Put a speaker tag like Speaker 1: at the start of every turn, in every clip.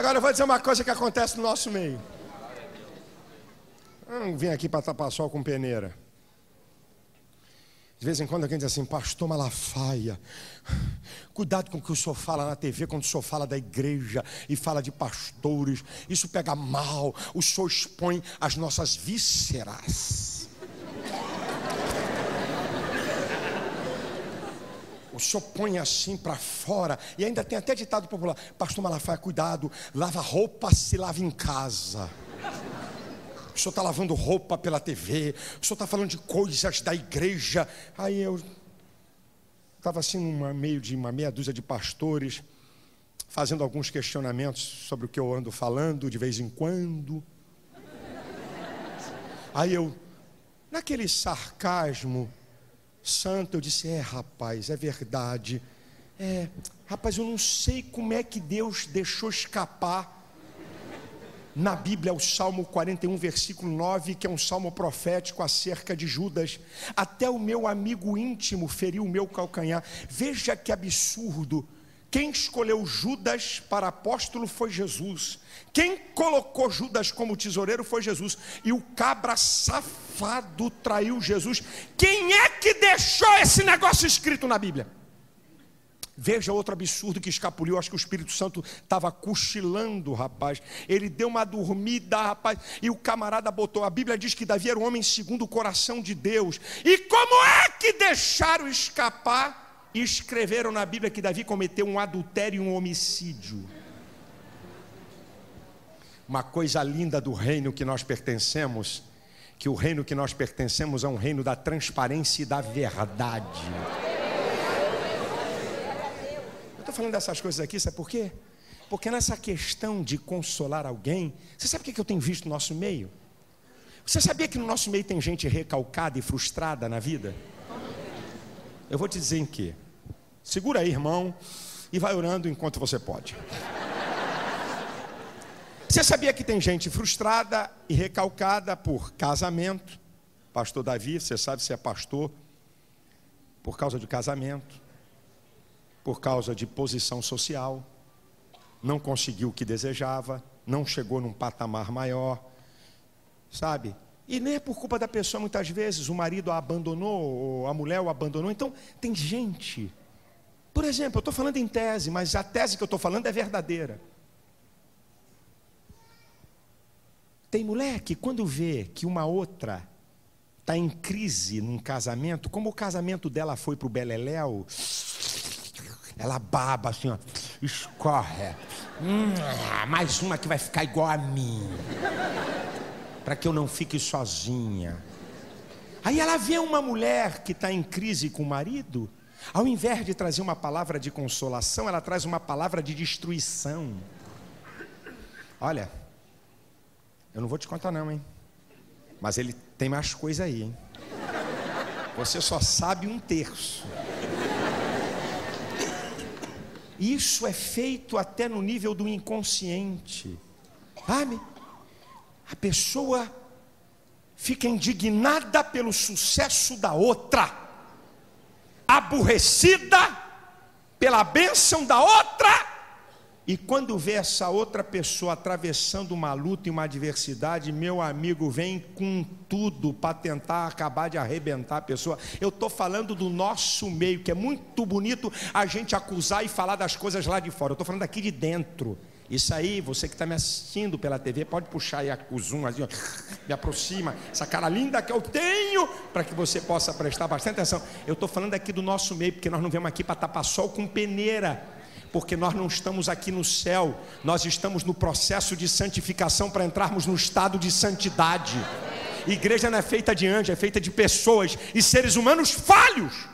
Speaker 1: Agora eu vou dizer uma coisa que acontece no nosso meio. Eu não vim aqui para tapar sol com peneira. De vez em quando alguém diz assim: pastor Malafaia, cuidado com o que o senhor fala na TV, quando o senhor fala da igreja e fala de pastores, isso pega mal, o senhor expõe as nossas vísceras. O senhor põe assim para fora. E ainda tem até ditado popular: pastor Malafaia, cuidado, lava roupa, se lava em casa. O senhor está lavando roupa pela TV, o senhor está falando de coisas da igreja. Aí eu estava assim meio de uma meia dúzia de pastores, fazendo alguns questionamentos sobre o que eu ando falando de vez em quando. Aí eu, naquele sarcasmo santo, eu disse: rapaz, é verdade. Rapaz, eu não sei como é que Deus deixou escapar na Bíblia o Salmo 41, versículo 9, que é um salmo profético acerca de Judas. Até o meu amigo íntimo feriu o meu calcanhar. Veja que absurdo. Quem escolheu Judas para apóstolo foi Jesus. Quem colocou Judas como tesoureiro foi Jesus. E o cabra safado traiu Jesus. Quem é que deixou esse negócio escrito na Bíblia? Veja outro absurdo que escapuliu. Acho que o Espírito Santo estava cochilando, rapaz. Ele deu uma dormida, rapaz. E o camarada botou. A Bíblia diz que Davi era um homem segundo o coração de Deus. E como é que deixaram escapar e escreveram na Bíblia que Davi cometeu um adultério e um homicídio? Uma coisa linda do reino que nós pertencemos, que o reino que nós pertencemos é um reino da transparência e da verdade. Estou falando dessas coisas aqui, sabe por quê? Porque nessa questão de consolar alguém, você sabe o que eu tenho visto no nosso meio? Você sabia que no nosso meio tem gente recalcada e frustrada na vida? Eu vou te dizer em quê. Segura aí, irmão, e vai orando enquanto você pode. Você sabia que tem gente frustrada e recalcada por casamento? Pastor Davi, você sabe se é pastor, por causa de casamento, por causa de posição social, não conseguiu o que desejava, não chegou num patamar maior, sabe? E nem é por culpa da pessoa, muitas vezes o marido a abandonou, ou a mulher o abandonou. Então tem gente, por exemplo, eu estou falando em tese, mas a tese que eu estou falando é verdadeira. Tem mulher que quando vê que uma outra está em crise num casamento, como o casamento dela foi para o beleléu, ela baba assim, ó, escorre. Mais uma que vai ficar igual a mim, para que eu não fique sozinha. Aí ela vê uma mulher que está em crise com o marido, ao invés de trazer uma palavra de consolação, ela traz uma palavra de destruição. Olha, eu não vou te contar não, hein? Mas ele tem mais coisa aí, hein? Você só sabe 1/3. Isso é feito até no nível do inconsciente, sabe? A pessoa fica indignada pelo sucesso da outra, aborrecida pela bênção da outra, e quando vê essa outra pessoa atravessando uma luta e uma adversidade, meu amigo, vem com tudo para tentar acabar de arrebentar a pessoa. Eu estou falando do nosso meio, que é muito bonito a gente acusar e falar das coisas lá de fora. Eu estou falando aqui de dentro. Isso aí, você que está me assistindo pela TV, pode puxar aí o zoom, assim, ó, me aproxima, essa cara linda que eu tenho, para que você possa prestar bastante atenção. Eu estou falando aqui do nosso meio, porque nós não viemos aqui para tapar sol com peneira, porque nós não estamos aqui no céu, nós estamos no processo de santificação para entrarmos no estado de santidade. Igreja não é feita de anjos, é feita de pessoas e seres humanos falhos.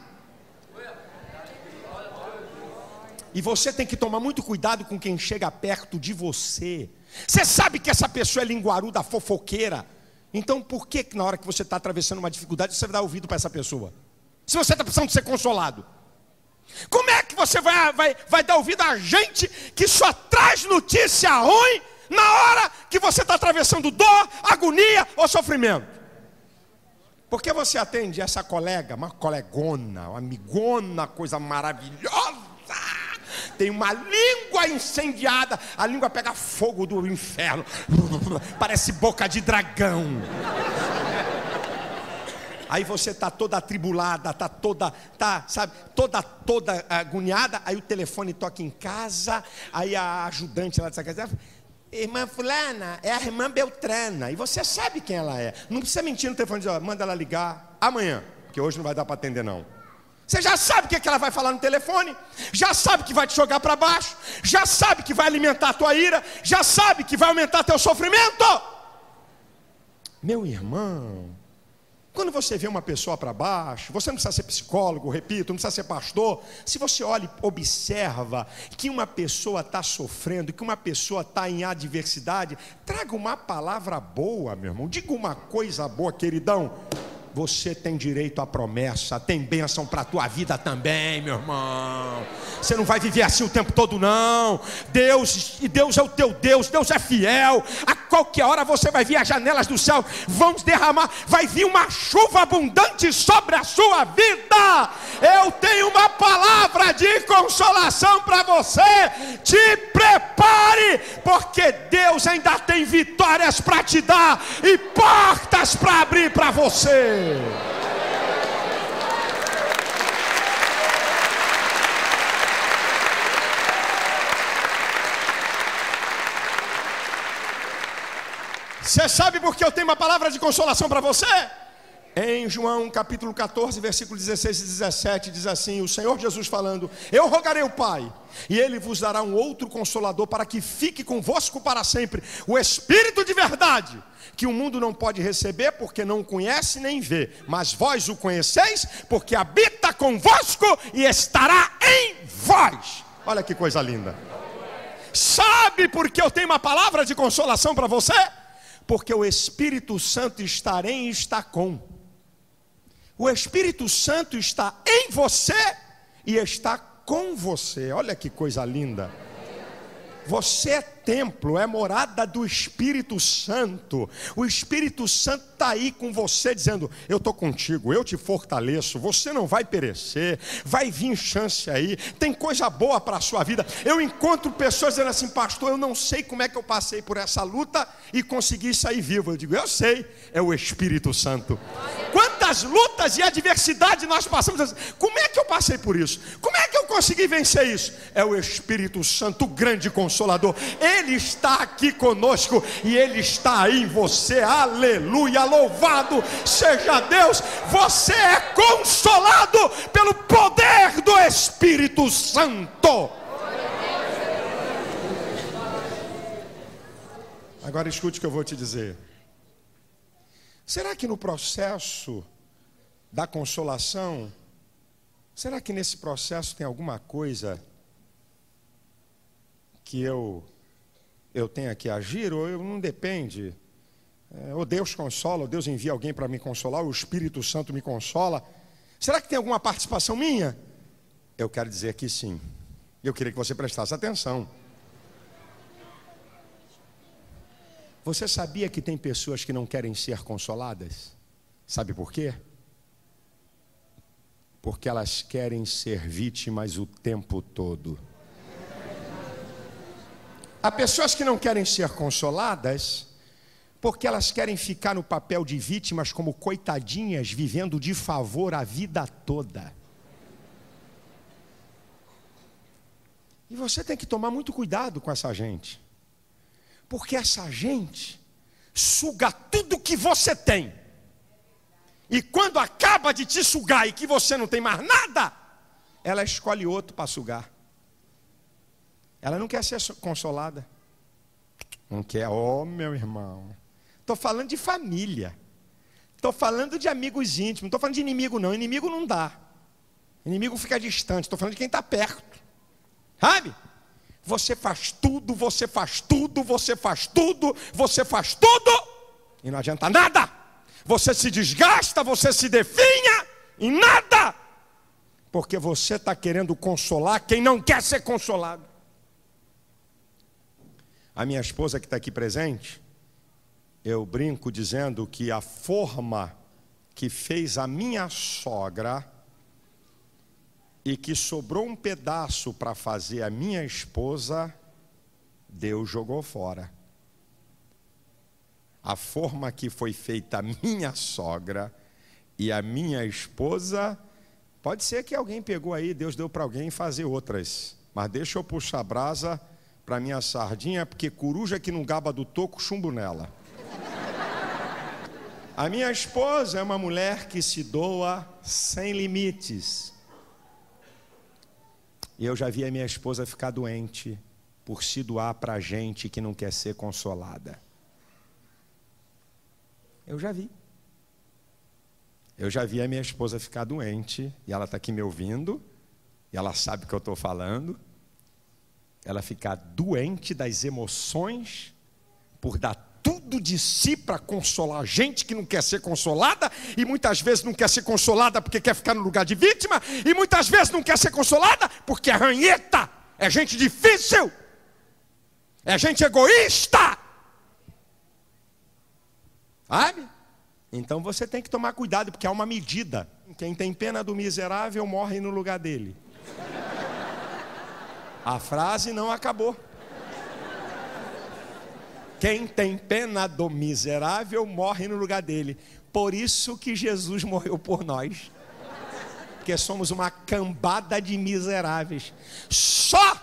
Speaker 1: E você tem que tomar muito cuidado com quem chega perto de você. Você sabe que essa pessoa é linguaruda, fofoqueira. Então por que na hora que você está atravessando uma dificuldade, você vai dar ouvido para essa pessoa? Se você está precisando de ser consolado, como é que você vai dar ouvido a gente que só traz notícia ruim na hora que você está atravessando dor, agonia ou sofrimento? Porque você atende essa colega, uma colegona, uma amigona, coisa maravilhosa, tem uma língua incendiada, a língua pega fogo do inferno, parece boca de dragão. Aí você está toda atribulada, toda agoniada. Aí o telefone toca em casa, aí a ajudante lá dessa casa, irmã fulana, é a irmã Beltrana, e você sabe quem ela é. Não precisa mentir no telefone, dizer, manda ela ligar amanhã, que hoje não vai dar para atender não. Você já sabe o que ela vai falar no telefone, já sabe que vai te jogar para baixo, já sabe que vai alimentar a tua ira, já sabe que vai aumentar teu sofrimento. Meu irmão, quando você vê uma pessoa para baixo, você não precisa ser psicólogo, repito, não precisa ser pastor. Se você olha e observa que uma pessoa está sofrendo, que uma pessoa está em adversidade, traga uma palavra boa, meu irmão. Diga uma coisa boa, queridão. Você tem direito à promessa, tem bênção para a tua vida também, meu irmão. Você não vai viver assim o tempo todo não. Deus é o teu Deus, Deus é fiel. A qualquer hora você vai ver as janelas do céu, vão derramar, vai vir uma chuva abundante sobre a sua vida. Eu tenho uma palavra de consolação para você. Te prepare, porque Deus ainda tem vitórias para te dar e portas para abrir para você. Você sabe por que eu tenho uma palavra de consolação para você? Em João capítulo 14, versículo 16 e 17, diz assim, o Senhor Jesus falando, eu rogarei ao Pai, e Ele vos dará um outro consolador, para que fique convosco para sempre, o Espírito de verdade, que o mundo não pode receber, porque não o conhece nem vê, mas vós o conheceis, porque habita convosco e estará em vós. Olha que coisa linda. Sabe por que eu tenho uma palavra de consolação para você? Porque o Espírito Santo está em e está com. O Espírito Santo está em você e está com você. Olha que coisa linda. Você é templo, é morada do Espírito Santo. O Espírito Santo está aí com você dizendo, eu estou contigo, eu te fortaleço, você não vai perecer, vai vir chance aí, tem coisa boa para a sua vida. Eu encontro pessoas dizendo assim, pastor, eu não sei como é que eu passei por essa luta e consegui sair vivo. Eu digo, eu sei, é o Espírito Santo. Quantas lutas e adversidades nós passamos, como é que eu passei por isso? Como é que eu consegui vencer isso? É o Espírito Santo, o grande consolador. Ele está aqui conosco e Ele está aí em você. Aleluia, louvado seja Deus. Você é consolado pelo poder do Espírito Santo. Agora escute o que eu vou te dizer. Será que no processo da consolação, será que nesse processo tem alguma coisa que eu tenho que agir, ou eu não depende? Ou Deus consola, ou Deus envia alguém para me consolar, ou o Espírito Santo me consola. Será que tem alguma participação minha? Eu quero dizer que sim. Eu queria que você prestasse atenção. Você sabia que tem pessoas que não querem ser consoladas? Sabe por quê? Porque elas querem ser vítimas o tempo todo. Há pessoas que não querem ser consoladas porque elas querem ficar no papel de vítimas como coitadinhas, vivendo de favor a vida toda. E você tem que tomar muito cuidado com essa gente, porque essa gente suga tudo que você tem, e quando acaba de te sugar e que você não tem mais nada, ela escolhe outro para sugar. Ela não quer ser consolada. Não quer, meu irmão. Estou falando de família. Estou falando de amigos íntimos. Não estou falando de inimigo não. Inimigo não dá. Inimigo fica distante. Estou falando de quem está perto. Sabe? Você faz tudo, você faz tudo, você faz tudo, você faz tudo. E não adianta nada. Você se desgasta, você se definha em nada. Porque você está querendo consolar quem não quer ser consolado. A minha esposa que está aqui presente, eu brinco dizendo que a forma que fez a minha sogra e que sobrou um pedaço para fazer a minha esposa, Deus jogou fora. A forma que foi feita a minha sogra e a minha esposa, pode ser que alguém pegou aí, Deus deu para alguém fazer outras. Mas deixa eu puxar a brasa para minha sardinha, porque coruja que não gaba do toco, chumbo nela. A minha esposa é uma mulher que se doa sem limites. E eu já vi a minha esposa ficar doente por se doar para gente que não quer ser consolada. Eu já vi. Eu já vi a minha esposa ficar doente, e ela está aqui me ouvindo, e ela sabe o que eu estou falando. Ela ficar doente das emoções, por dar tudo de si para consolar gente que não quer ser consolada, e muitas vezes não quer ser consolada porque quer ficar no lugar de vítima, e muitas vezes não quer ser consolada porque é ranheta, é gente difícil, é gente egoísta. Sabe? Então você tem que tomar cuidado, porque há uma medida. Quem tem pena do miserável morre no lugar dele. A frase não acabou. Quem tem pena do miserável morre no lugar dele. Por isso que Jesus morreu por nós. Porque somos uma cambada de miseráveis. Só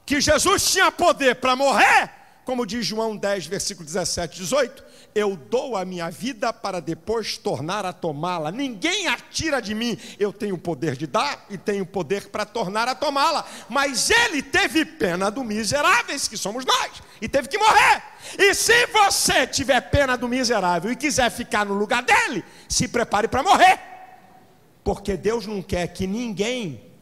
Speaker 1: que Jesus tinha poder para morrer, como diz João 10, versículo 17 e 18, eu dou a minha vida para depois tornar a tomá-la. Ninguém a tira de mim. Eu tenho o poder de dar e tenho o poder para tornar a tomá-la. Mas ele teve pena do miseráveis, que somos nós, e teve que morrer. E se você tiver pena do miserável e quiser ficar no lugar dele, se prepare para morrer. Porque Deus não quer que ninguém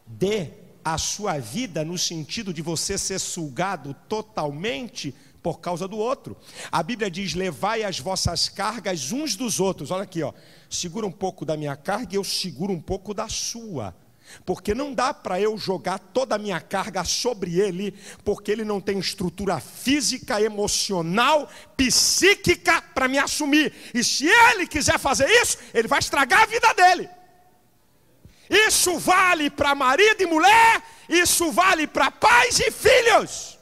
Speaker 1: dê a sua vida no sentido de você ser sugado totalmente por causa do outro. A Bíblia diz: levai as vossas cargas uns dos outros. Olha aqui, ó. Segura um pouco da minha carga e eu seguro um pouco da sua. Porque não dá para eu jogar toda a minha carga sobre ele, porque ele não tem estrutura física, emocional, psíquica para me assumir. E se ele quiser fazer isso, ele vai estragar a vida dele. Isso vale para marido e mulher, isso vale para pais e filhos.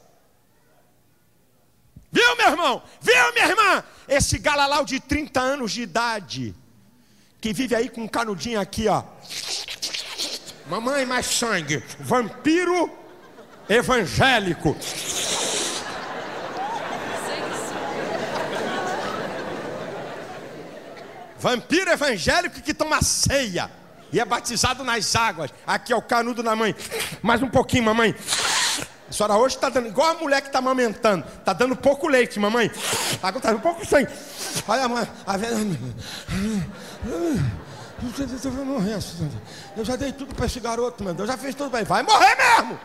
Speaker 1: Viu, meu irmão? Viu, minha irmã? Esse galalau de 30 anos de idade, que vive aí com um canudinho aqui, ó. Mamãe, mais sangue. Vampiro evangélico. Vampiro evangélico que toma ceia e é batizado nas águas. Aqui é o canudo da mãe. Mais um pouquinho, mamãe. A senhora hoje está dando igual a mulher que está amamentando. Está dando pouco leite, mamãe. Agora está dando pouco sangue. Olha, mãe. Eu vou morrer. Eu já dei tudo para esse garoto, meu Deus. Já fiz tudo para ele. Vai morrer mesmo.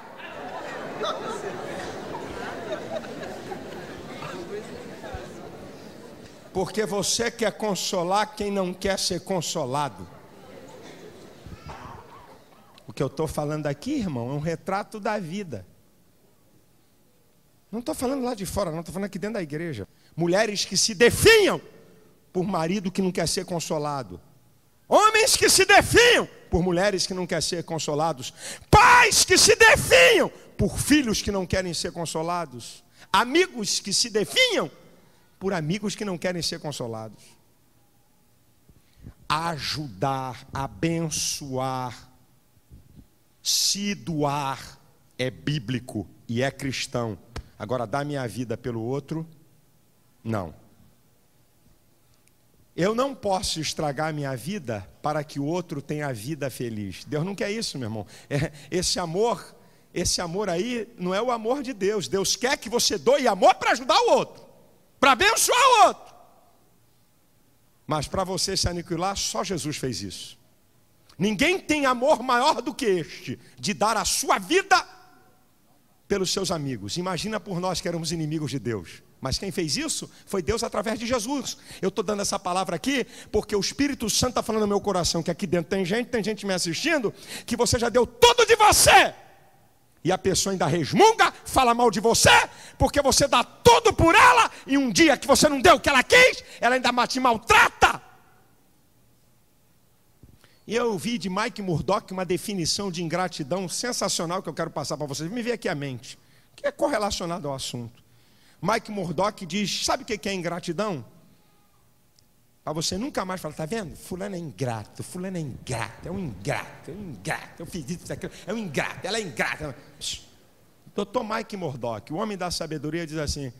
Speaker 1: Porque você quer consolar quem não quer ser consolado. O que eu estou falando aqui, irmão, é um retrato da vida. Não estou falando lá de fora, não, estou falando aqui dentro da igreja. Mulheres que se definham por marido que não quer ser consolado. Homens que se definham por mulheres que não querem ser consolados. Pais que se definham por filhos que não querem ser consolados. Amigos que se definham por amigos que não querem ser consolados. Ajudar, abençoar, se doar é bíblico e é cristão. Agora, dar minha vida pelo outro, não. Eu não posso estragar a minha vida para que o outro tenha a vida feliz. Deus não quer isso, meu irmão. Esse amor aí não é o amor de Deus. Deus quer que você doe amor para ajudar o outro, para abençoar o outro. Mas para você se aniquilar, só Jesus fez isso. Ninguém tem amor maior do que este, de dar a sua vida pelos seus amigos. Imagina por nós que éramos inimigos de Deus. Mas quem fez isso foi Deus através de Jesus. Eu estou dando essa palavra aqui porque o Espírito Santo está falando no meu coração que aqui dentro tem gente me assistindo, que você já deu tudo de você. E a pessoa ainda resmunga, fala mal de você, porque você dá tudo por ela, e um dia que você não deu o que ela quis, ela ainda te maltrata. E eu vi de Mike Murdock uma definição de ingratidão sensacional que eu quero passar para vocês. Me veio aqui à mente, que é correlacionado ao assunto. Mike Murdock diz, sabe o que é ingratidão? Para você nunca mais falar, está vendo? Fulano é ingrato, fulano é ingrato, é um ingrato, eu fiz isso, aquilo, é um ingrato, ela é ingrata. Dr. Mike Murdock, o homem da sabedoria, diz assim,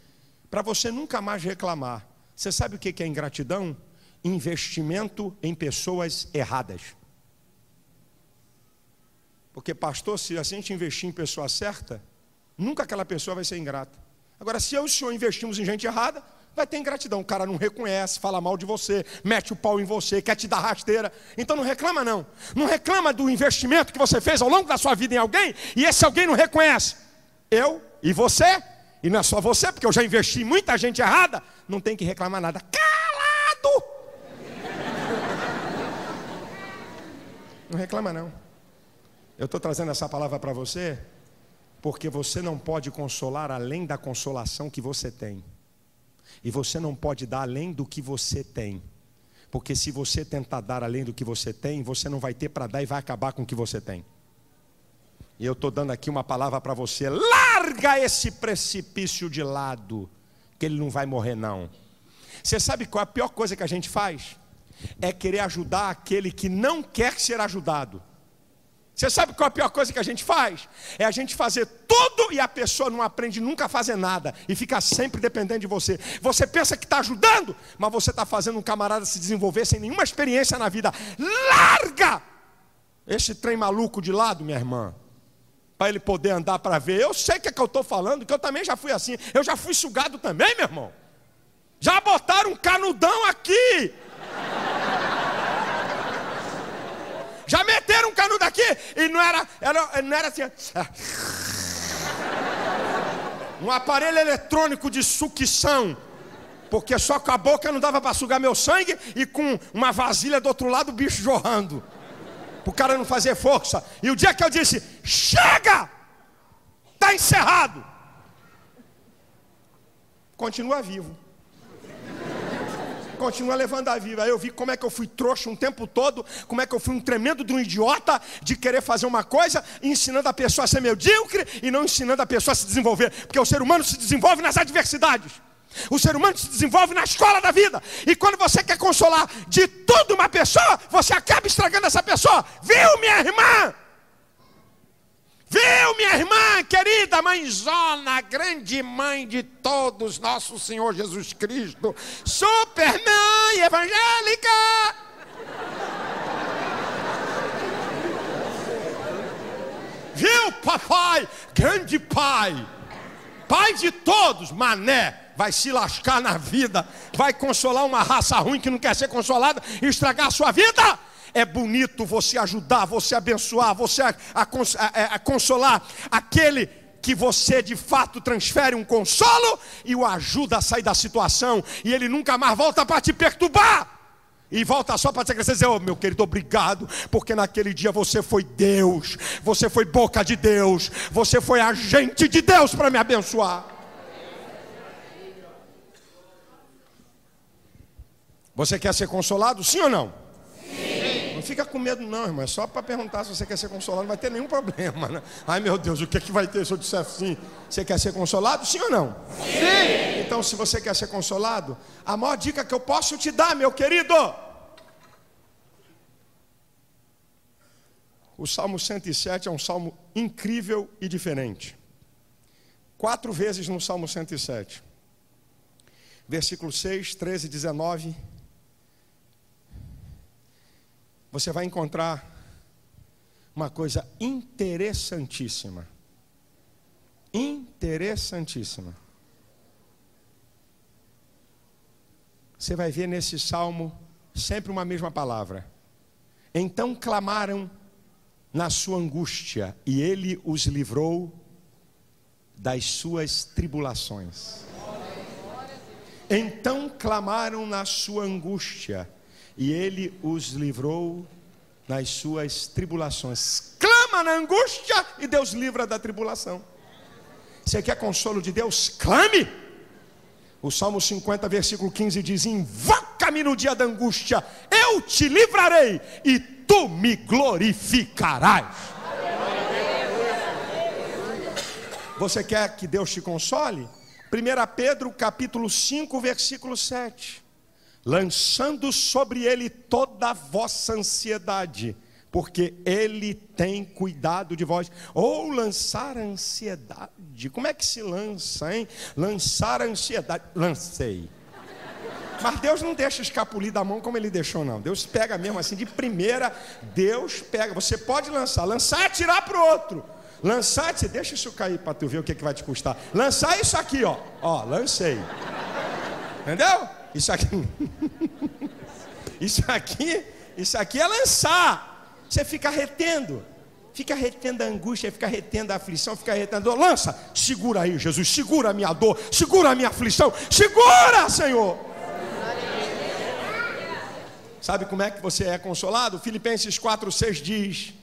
Speaker 1: para você nunca mais reclamar, você sabe o que é ingratidão? Investimento em pessoas erradas. Porque pastor, se a gente investir em pessoa certa, nunca aquela pessoa vai ser ingrata. Agora, se eu e o senhor investimos em gente errada, vai ter ingratidão. O cara não reconhece, fala mal de você, mete o pau em você, quer te dar rasteira. Então não reclama não. Não reclama do investimento que você fez ao longo da sua vida em alguém, e esse alguém não reconhece. Eu e você, e não é só você, porque eu já investi em muita gente errada, não tem que reclamar nada. Calado! Não reclama não. Eu estou trazendo essa palavra para você, porque você não pode consolar além da consolação que você tem. E você não pode dar além do que você tem. Porque se você tentar dar além do que você tem, você não vai ter para dar e vai acabar com o que você tem. E eu estou dando aqui uma palavra para você. Larga esse precipício de lado, que ele não vai morrer não. Você sabe qual é a pior coisa que a gente faz? É querer ajudar aquele que não quer ser ajudado. Você sabe qual é a pior coisa que a gente faz? É a gente fazer tudo e a pessoa não aprende nunca a fazer nada e fica sempre dependendo de você. Você pensa que está ajudando, mas você está fazendo um camarada se desenvolver sem nenhuma experiência na vida. Larga esse trem maluco de lado, minha irmã, para ele poder andar para ver. Eu sei o que é que eu estou falando, que eu também já fui assim. Eu já fui sugado também, meu irmão. Já botaram um canudão aqui. Já meteram um canudo aqui e não era assim. Um aparelho eletrônico de sucção. Porque só com a boca não dava para sugar meu sangue e com uma vasilha do outro lado o bicho jorrando. Para o cara não fazer força. E o dia que eu disse, chega! Está encerrado. Continua vivo. Continua levando a vida. Aí eu vi como é que eu fui trouxa um tempo todo, como é que eu fui um tremendo de um idiota de querer fazer uma coisa, ensinando a pessoa a ser medíocre e não ensinando a pessoa a se desenvolver, porque o ser humano se desenvolve nas adversidades. O ser humano se desenvolve na escola da vida. E quando você quer consolar de tudo uma pessoa, você acaba estragando essa pessoa. Viu, minha irmã? Viu, minha irmã querida, mãezona, grande mãe de todos, nosso Senhor Jesus Cristo, Supermãe evangélica. Viu, papai, grande pai, pai de todos, mané, vai se lascar na vida, vai consolar uma raça ruim que não quer ser consolada e estragar a sua vida. É bonito você ajudar, você abençoar, você consolar aquele que você de fato transfere um consolo e o ajuda a sair da situação, e ele nunca mais volta para te perturbar. E volta só para te dizer, oh, meu querido, obrigado, porque naquele dia você foi Deus, você foi boca de Deus, você foi agente de Deus para me abençoar. Você quer ser consolado, sim ou não? Sim. Não fica com medo não, irmão, é só para perguntar se você quer ser consolado, não vai ter nenhum problema, né? Ai meu Deus, o que é que vai ter se eu disser sim? Você quer ser consolado, sim ou não? Sim. Então se você quer ser consolado, a maior dica que eu posso te dar, meu querido, o Salmo 107 é um salmo incrível e diferente. 4 vezes no Salmo 107, versículo 6, 13 e 19, você vai encontrar uma coisa interessantíssima. Interessantíssima. Você vai ver nesse salmo sempre uma mesma palavra. Então clamaram na sua angústia, e ele os livrou das suas tribulações. Então clamaram na sua angústia, e ele os livrou das suas tribulações. Clama na angústia e Deus livra da tribulação. Você quer consolo de Deus? Clame. O Salmo 50, versículo 15 diz: invoca-me no dia da angústia, eu te livrarei e tu me glorificarás. Você quer que Deus te console? 1 Pedro capítulo 5, versículo 7. Lançando sobre ele toda a vossa ansiedade, porque ele tem cuidado de vós. Ou lançar a ansiedade. Como é que se lança, hein? Lançar a ansiedade. Lancei. Mas Deus não deixa escapulir da mão como ele deixou, não. Deus pega mesmo assim, de primeira. Deus pega. Você pode lançar. Lançar é tirar para o outro. Lançar, você deixa isso cair para tu ver o que vai te custar. Lançar é isso aqui, ó. Ó, lancei. Entendeu? Isso aqui. Isso aqui é lançar. Você fica retendo. Fica retendo a angústia, fica retendo a aflição, fica retendo. Lança, segura aí, Jesus, segura a minha dor, segura a minha aflição, segura, Senhor. Sabe como é que você é consolado? Filipenses 4:6 diz: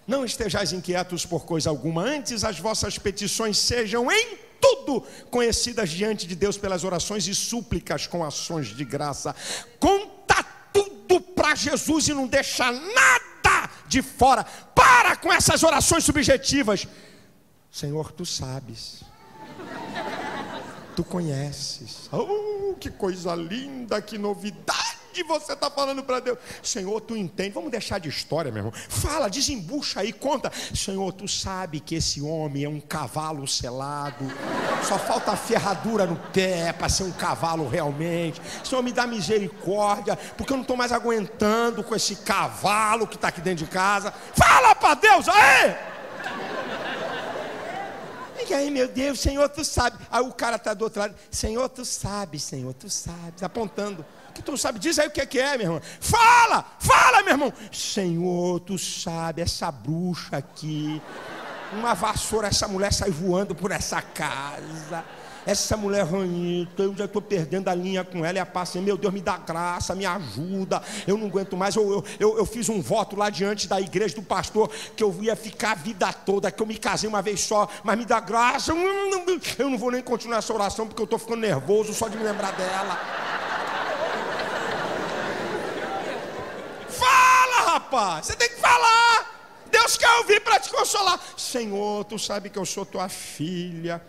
Speaker 1: não estejais inquietos por coisa alguma, antes as vossas petições sejam em tudo conhecidas diante de Deus pelas orações e súplicas com ações de graça. Conta tudo para Jesus e não deixa nada de fora. Para com essas orações subjetivas. Senhor, tu sabes, tu conheces. Oh, que coisa linda, que novidade você está falando para Deus. Senhor, tu entende. Vamos deixar de história, meu irmão. Fala, desembucha aí, conta. Senhor, tu sabe que esse homem é um cavalo selado. Só falta a ferradura no pé para ser um cavalo realmente. Senhor, me dá misericórdia, porque eu não estou mais aguentando com esse cavalo que está aqui dentro de casa. Fala para Deus, aí! E aí, meu Deus, Senhor, tu sabe. Aí o cara está do outro lado. Senhor, tu sabes, apontando. Que tu sabe, diz aí o que é, meu irmão. Fala, meu irmão. Senhor, tu sabe, essa bruxa aqui, uma vassoura, essa mulher sai voando por essa casa. Essa mulher ranhita, eu já estou perdendo a linha com ela. E a paz, meu Deus, me dá graça, me ajuda. Eu não aguento mais. Eu fiz um voto lá diante da igreja do pastor que eu ia ficar a vida toda, que eu me casei uma vez só, mas me dá graça. Eu não vou nem continuar essa oração porque eu estou ficando nervoso só de me lembrar dela. Fala, rapaz, você tem que falar. Deus quer ouvir para te consolar. Senhor, tu sabe que eu sou tua filha.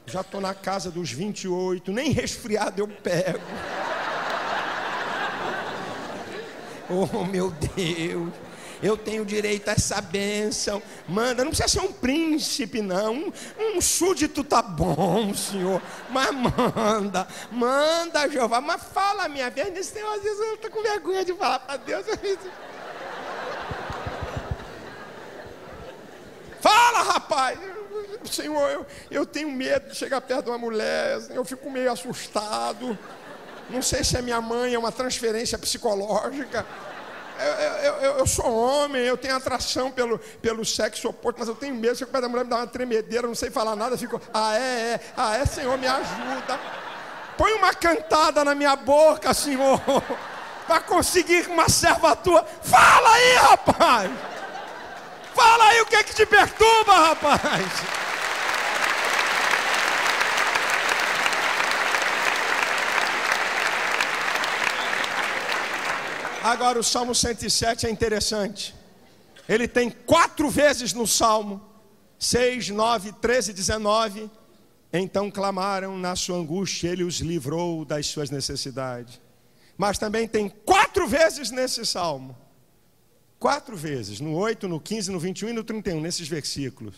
Speaker 1: Já estou na casa dos 28, nem resfriado eu pego. Oh, meu Deus, eu tenho direito a essa bênção. Manda, não precisa ser um príncipe, não. Um súdito tá bom, Senhor. Mas manda, Jeová. Mas fala, minha vez, nesse negócio, às vezes eu estou com vergonha de falar para Deus. Fala, rapaz. Senhor, eu tenho medo de chegar perto de uma mulher, eu fico meio assustado. Não sei se é minha mãe, é uma transferência psicológica. Eu sou homem, eu tenho atração pelo sexo oposto, mas eu tenho medo, chego perto da mulher, me dá uma tremedeira, não sei falar nada, fico, Senhor, me ajuda. Põe uma cantada na minha boca, Senhor, para conseguir uma serva tua. Fala aí, rapaz! Fala aí o que te perturba, rapaz! Agora o Salmo 107 é interessante. Ele tem 4 vezes no Salmo 6, 9, 13 e 19. Então clamaram na sua angústia, ele os livrou das suas necessidades. Mas também tem 4 vezes nesse Salmo. 4 vezes, no 8, no 15, no 21 e no 31, nesses versículos.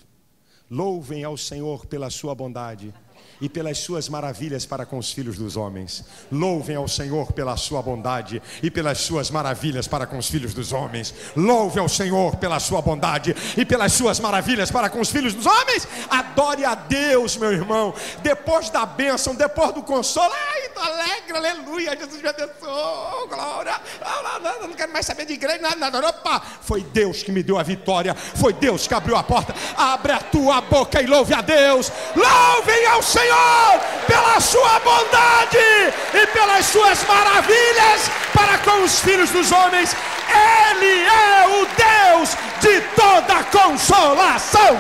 Speaker 1: Louvem ao Senhor pela sua bondade e pelas suas maravilhas para com os filhos dos homens. Louvem ao Senhor pela sua bondade e pelas suas maravilhas para com os filhos dos homens. Louve ao Senhor pela sua bondade e pelas suas maravilhas para com os filhos dos homens. Adore a Deus, meu irmão. Depois da bênção, depois do consolo, estou alegre, aleluia, Jesus me abençoou, glória. Não quero mais saber de igreja, nada. Opa, foi Deus que me deu a vitória, foi Deus que abriu a porta. Abre a tua boca e louve a Deus. Louvem ao Senhor pela sua bondade e pelas suas maravilhas para com os filhos dos homens. Ele é o Deus de toda consolação.